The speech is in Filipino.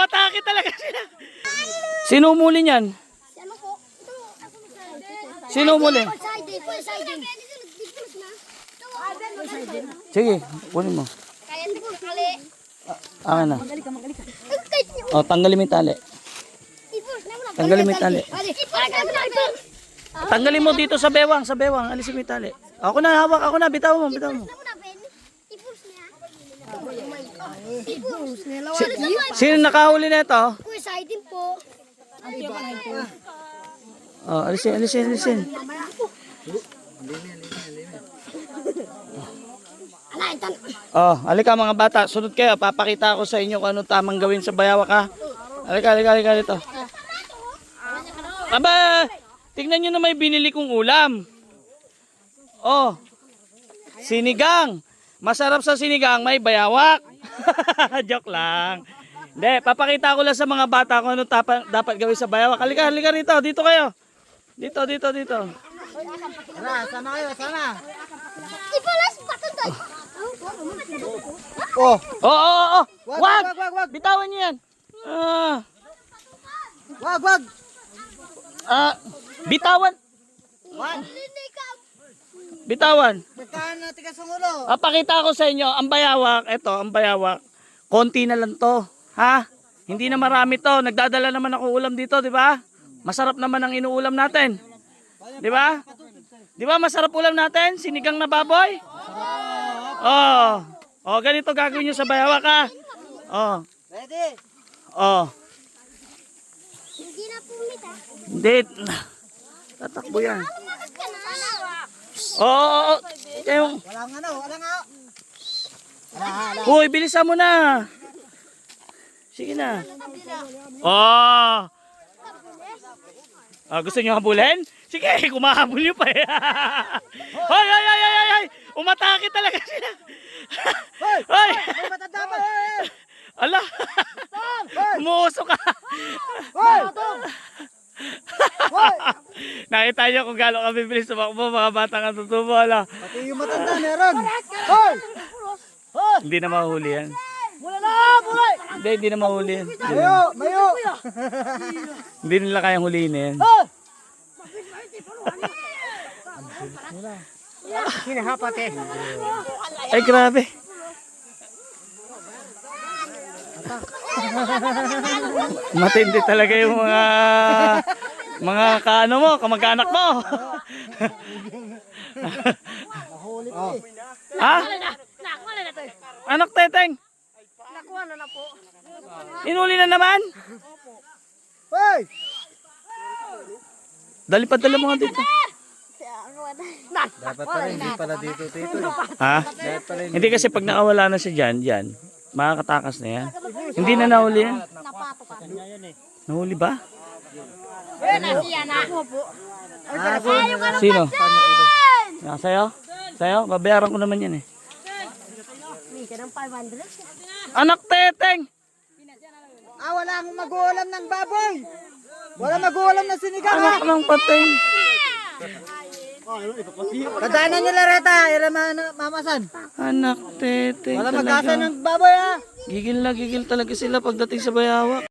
umatake talaga sila. Sino umuli niyan? Ano po? Sino umuli? Sige, kunin mo. Kaya ito po, kali. Akin na. O, tanggalin mo yung tali. Tanggalin mo yung tali. Tanggalin mo dito sa bewang, sa bewang. Alisin mo yung tali. Ako na, hawak, ako na. Bitaw mo, bitaw mo. Sino nakahuli na ito? Exciting po. Oh, alisin, alisin, alisin. Oh, halika mga bata. Sunod kayo. Papakita ko sa inyo kung anong tamang gawin sa bayawak ha. Halika, halika, halika dito. Aba, tignan nyo na may binili kong ulam. Oh, sinigang. Masarap sa sinigang, may bayawak. Joke lang. Hindi, papakita ko lang sa mga bata kung ano dapat gawin sa bayawak. Halika, halika rito. Dito kayo. Dito, dito, dito. Tara, sama kayo, sama. Ipalas patutay. Oh, Oh. wag. Wag! Bitawan niyo yan. Wag. Bitawan. Wag. Bitawan. Pagkaan natin ka sa ulo. Papakita ko sa inyo, ang bayawak, eto, ang bayawak, konti na lang to. Ha? Hindi na marami to. Nagdadala naman ako ulam dito, di ba? Masarap naman ang inuulam natin. Di ba? Di ba masarap ulam natin? Sinigang na baboy? Oh. Oh, ganito gagawin nyo sa bayawak ha. Oh. Ready? Oh. Hindi na pumita. Hindi. Tatakbo yan. Lumakas ka na. Oh. Walang ano, walang ano. Ala. Hoy, bilisan mo na. Sige na. Oh. Gusto nyo habulin? Sige, kumahabol nyo pa eh. Hoy. Umatake talaga sila. Hoy. May matanda pa. Ala. Umuuso ka. Hoy! Nakita nyo kung gano'n kami bilis tumakbo, mga batang katutubo. Ala. Pati yung matanda meron. Hoy! Hindi na mahuli yan. Mula na, buhay! Hindi na mahuli yan. Mayo! Hindi nila kayang huliin yan. Hoy! Sinahapate. Ay, grabe. Matindi talaga yung mga kaano mo, kamag-anak mo. Oh. Ha? Anak teteng. Nakuha na po. Inuli na naman. Hoy! Dali pa dala mo nga dito. Dapat pala hindi pala dito, tito. Ha? Hindi kasi pag nakawala na siya dyan, makakatakas na yan. Hindi na nahuli yan. Nahuli ba? Sino? Sa'yo? Sa'yo? Babayaran ko naman yan eh. Anak teteng! Wala akong mag-uulam ng baboy! Wala mag-uulam ng sinigang ha! Anak ng pateng! Kadaanan nyo lareta, mamasan. Anak teteng Wala talaga. mag-asa ng baboy ha! Gigil na gigil talaga sila pagdating sa bayawak.